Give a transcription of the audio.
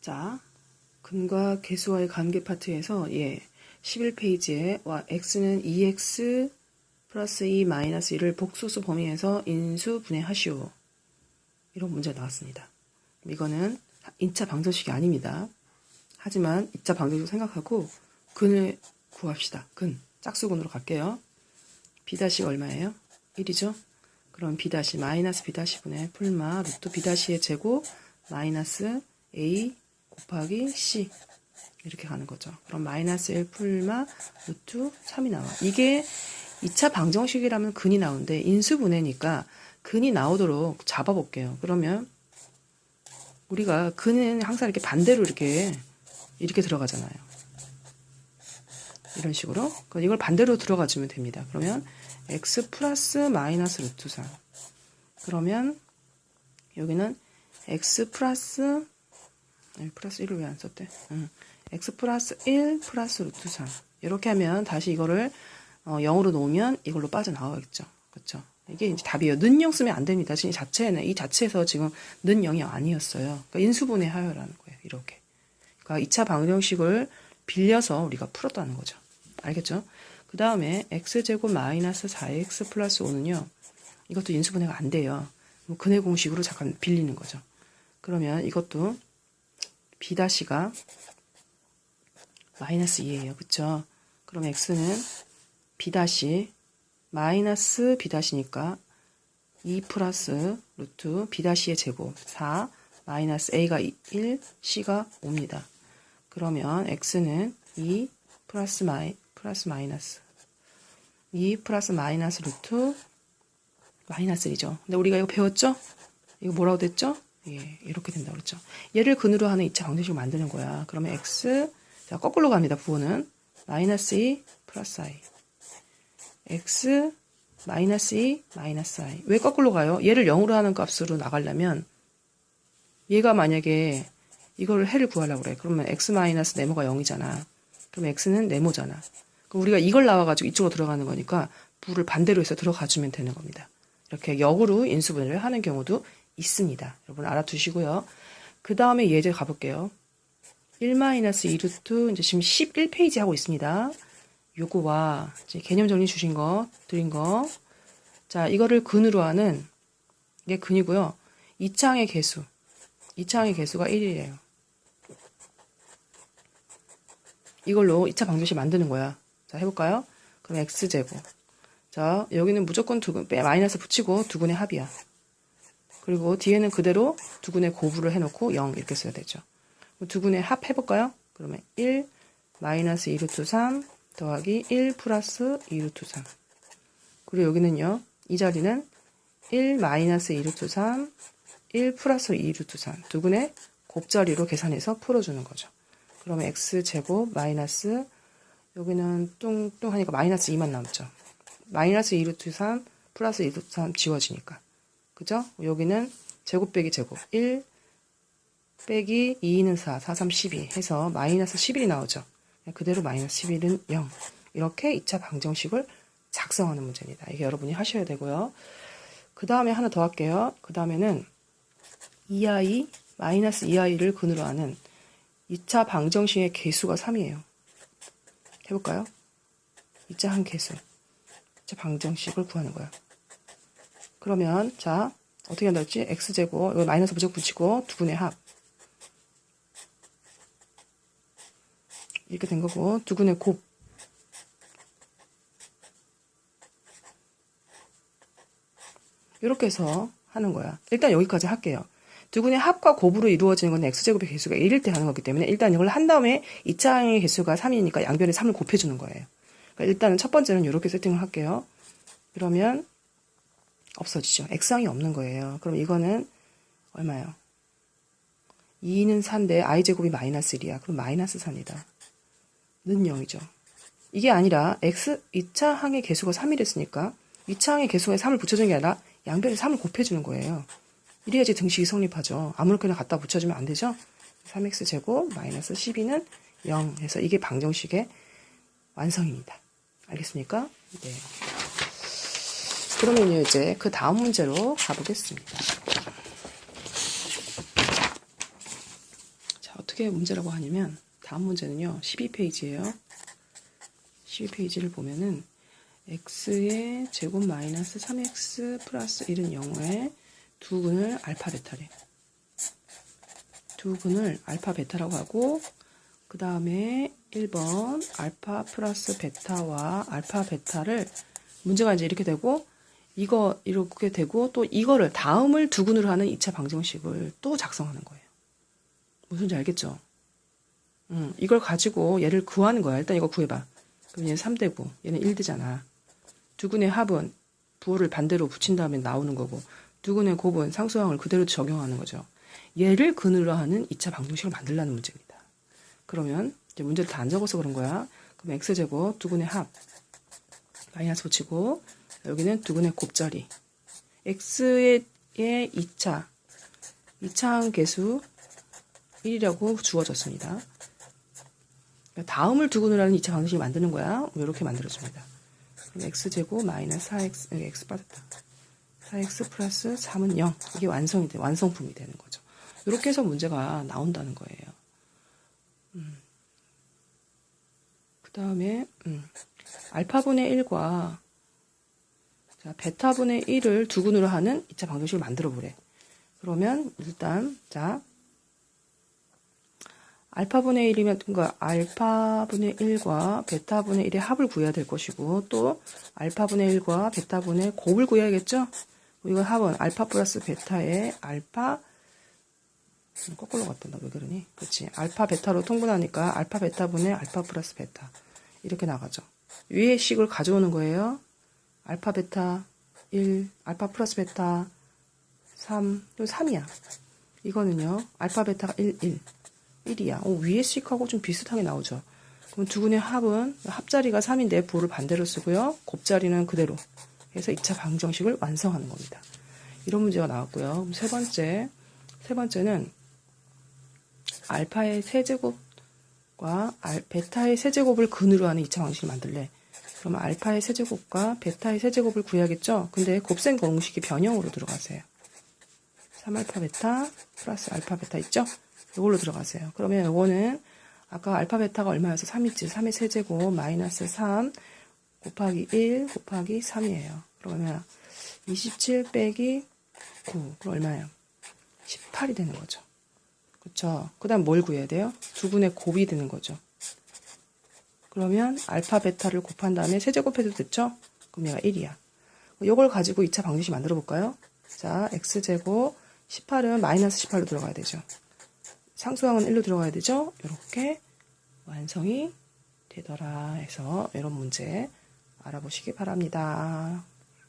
자, 근과 개수와의 관계 파트에서 11페이지에 x는 2x 플러스 2 마이너스 1을 복소수 범위에서 인수 분해하시오. 이런 문제가 나왔습니다. 이거는 2차 방정식이 아닙니다. 하지만 2차 방정식 생각하고 근을 구합시다. 근, 짝수근으로 갈게요. b' 얼마예요? 1이죠? 그럼 b' 마이너스 b' 풀마 루트 b'의 제곱 마이너스 a 곱하기 c 이렇게 가는 거죠. 그럼 마이너스 1 풀마 루트 3이 나와. 이게 2차 방정식이라면 근이 나오는데 인수분해니까 근이 나오도록 잡아볼게요. 그러면 우리가 근은 항상 이렇게 반대로 이렇게 들어가잖아요. 이런 식으로. 이걸 반대로 들어가주면 됩니다. 그러면 x 플러스 마이너스 루트 3. 그러면 여기는 x 플러스 1을 왜 안 썼대? x 플러스 1 플러스 루트 3. 이렇게 하면 다시 이거를 0으로 놓으면 이걸로 빠져나와야겠죠. 그렇죠? 이게 이제 답이에요. 는 0 쓰면 안 됩니다. 지금 이 자체에서 지금 는 0이 아니었어요. 그러니까 인수분해 하여라는 거예요. 이렇게. 그러니까 2차 방정식을 빌려서 우리가 풀었다는 거죠. 알겠죠? 그 다음에 x제곱 마이너스 4x 플러스 5는요. 이것도 인수분해가 안 돼요. 근해 공식으로 잠깐 빌리는 거죠. 그러면 이것도 b'가 마이너스 2예요. 그쵸? 그럼 x는 b' 마이너스 b'니까 2 플러스 루트 b'의 제곱 4 마이너스 a가 1 c가 5입니다. 그러면 x는 2 플러스 마이너스 2 플러스 마이너스 루트 마이너스 1이죠. 근데 우리가 이거 배웠죠? 이거 뭐라고 됐죠? 예, 이렇게 된다고 그랬죠. 얘를 근으로 하는 2차 방정식을 만드는 거야. 그러면 x, 자, 거꾸로 갑니다. 부호는 마이너스 2 플러스 i x 마이너스 2 마이너스 i. 왜 거꾸로 가요? 얘를 0으로 하는 값으로 나가려면 얘가 만약에 이걸 해를 구하려고 그래. 그러면 x 마이너스 네모가 0이잖아. 그럼 x는 네모잖아. 그럼 우리가 이걸 나와가지고 이쪽으로 들어가는 거니까 부를 반대로 해서 들어가주면 되는 겁니다. 이렇게 역으로 인수분해를 하는 경우도 있습니다. 여러분 알아두시고요. 그 다음에 예제 가볼게요. 1-2 루트 이제 지금 11페이지 하고 있습니다. 요거와 이제 개념 정리 주신 거, 드린 거. 자, 이거를 근으로 하는 이게 근이고요. 2차항의 개수가 1이에요. 이걸로 2차 방정식 만드는 거야. 자, 해볼까요? 그럼 x제곱. 자, 여기는 무조건 마이너스 붙이고 두근의 합이야. 그리고 뒤에는 그대로 두근의 고부를 해놓고 0 이렇게 써야 되죠. 두근의 합 해볼까요? 그러면 1 마이너스 2 루트 3 더하기 1 플러스 2 루트 3. 그리고 여기는요. 이 자리는 1 마이너스 2 루트 3 1 플러스 2 루트 3. 두근의 곱자리로 계산해서 풀어주는 거죠. 그러면 x제곱 마이너스 여기는 뚱뚱하니까 마이너스 2만 남죠. 마이너스 2 루트 3 플러스 2 루트 3 지워지니까. 그죠? 여기는 제곱 빼기 제곱 1 빼기 2는 4, 4, 3, 12 해서 마이너스 11이 나오죠. 그대로 마이너스 11은 0. 이렇게 2차 방정식을 작성하는 문제입니다. 이게 여러분이 하셔야 되고요. 그 다음에 하나 더 할게요. 그 다음에는 2i, 마이너스 2i를 근으로 하는 2차 방정식의 개수가 3이에요. 해볼까요? 2차 한 개수. 2차 방정식을 구하는 거야. 그러면 자 어떻게 한다 했지? x제곱 이거 마이너스 무조건 붙이고 두근의 합 이렇게 된 거고 두근의 곱 이렇게 해서 하는 거야. 일단 여기까지 할게요. 두근의 합과 곱으로 이루어지는 건 x제곱의 개수가 1일 때 하는 거기 때문에 일단 이걸 한 다음에 2차항의 개수가 3이니까 양변에 3을 곱해주는 거예요. 그러니까 일단은 첫 번째는 이렇게 세팅을 할게요. 그러면 없어지죠. x항이 없는 거예요. 그럼 이거는 얼마예요? 2는 4인데 i제곱이 마이너스 1이야. 그럼 마이너스 4니다. 는 0이죠. 이게 아니라 2차 항의 개수가 3이랬으니까 2차 항의 개수에 3을 붙여주는 게 아니라 양변에 3을 곱해주는 거예요. 이래야지 등식이 성립하죠. 아무렇게나 갖다 붙여주면 안 되죠. 3x제곱 마이너스 12는 0 해서 이게 방정식의 완성입니다. 알겠습니까? 네. 그러면 이제 그 다음 문제로 가보겠습니다. 자, 어떻게 어떻게 문제라고 하냐면 다음 문제는요. 12페이지예요. 12페이지를 보면은 x의 제곱 마이너스 3x 플러스 1은 0에 두 근을 알파 베타래. 두 근을 알파 베타라고 하고 그 다음에 1번 알파 플러스 베타와 알파 베타를 문제가 이제 이렇게 되고 이거 이렇게 되고 또 이거를 다음을 두 근으로 하는 2차 방정식을 또 작성하는 거예요. 무슨지 알겠죠? 이걸 가지고 얘를 구하는 거야. 일단 이거 구해봐. 그럼 얘는 3되고 얘는 1되잖아. 두 근의 합은 부호를 반대로 붙인 다음에 나오는 거고 두 근의 곱은 상수항을 그대로 적용하는 거죠. 얘를 근으로 하는 2차 방정식을 만들라는 문제입니다. 그러면 이제 문제를 다 안 적어서 그런 거야. 그럼 x제곱 두 근의 합 마이너스 붙이고 여기는 두 근의 곱자리 x의 2차항 계수 1이라고 주어졌습니다. 다음을 두 근으로 하는 2차 방정식을 만드는 거야. 이렇게 만들어줍니다. 그럼 x제곱 마이너스 4x 여기 x 빠졌다. 4x 플러스 3은 0. 이게 완성품이 되는 거죠. 이렇게 해서 문제가 나온다는 거예요. 그 다음에 알파분의 1과 자, 베타분의 1을 두 근으로 하는 2차 방정식을 만들어 보래. 그러면 일단 자 알파분의 1이면 그러니까 알파분의 1과 베타분의 1의 합을 구해야 될 것이고 또 알파분의 1과 베타분의 곱을 구해야겠죠? 이건 합은 알파 플러스 베타의 알파 거꾸로 갔다. 나 왜 그러니? 그렇지. 알파 베타로 통분하니까 알파 베타분의 알파 플러스 베타 이렇게 나가죠. 위의 식을 가져오는 거예요. 알파 베타 1, 알파 플러스 베타 3, 또 3이야. 이거는요. 알파 베타가 1이야. 위의 식하고 좀 비슷하게 나오죠. 그럼 두 근의 합은 합자리가 3인데 부호를 반대로 쓰고요. 곱자리는 그대로 해서 2차 방정식을 완성하는 겁니다. 이런 문제가 나왔고요. 그럼 세 번째는 알파의 세제곱과 베타의 세제곱을 근으로 하는 2차 방정식을 만들래. 그러면 알파의 세제곱과 베타의 세제곱을 구해야겠죠? 근데 곱셈 공식이 변형으로 들어가세요. 3알파 베타 플러스 알파 베타 있죠? 이걸로 들어가세요. 그러면 이거는 아까 알파 베타가 얼마여서 3이지? 3의 세제곱 마이너스 3 곱하기 1 곱하기 3이에요. 그러면 27 빼기 9. 그럼 얼마예요? 18이 되는 거죠. 그쵸? 그 다음 뭘 구해야 돼요? 두 분의 곱이 되는 거죠. 그러면 알파 베타를 곱한 다음에 세제곱해도 됐죠? 그럼 얘가 1이야. 이걸 가지고 2차 방정식 만들어 볼까요? 자, x제곱 18은 마이너스 18로 들어가야 되죠. 상수항은 1로 들어가야 되죠? 이렇게 완성이 되더라 해서 이런 문제 알아보시기 바랍니다.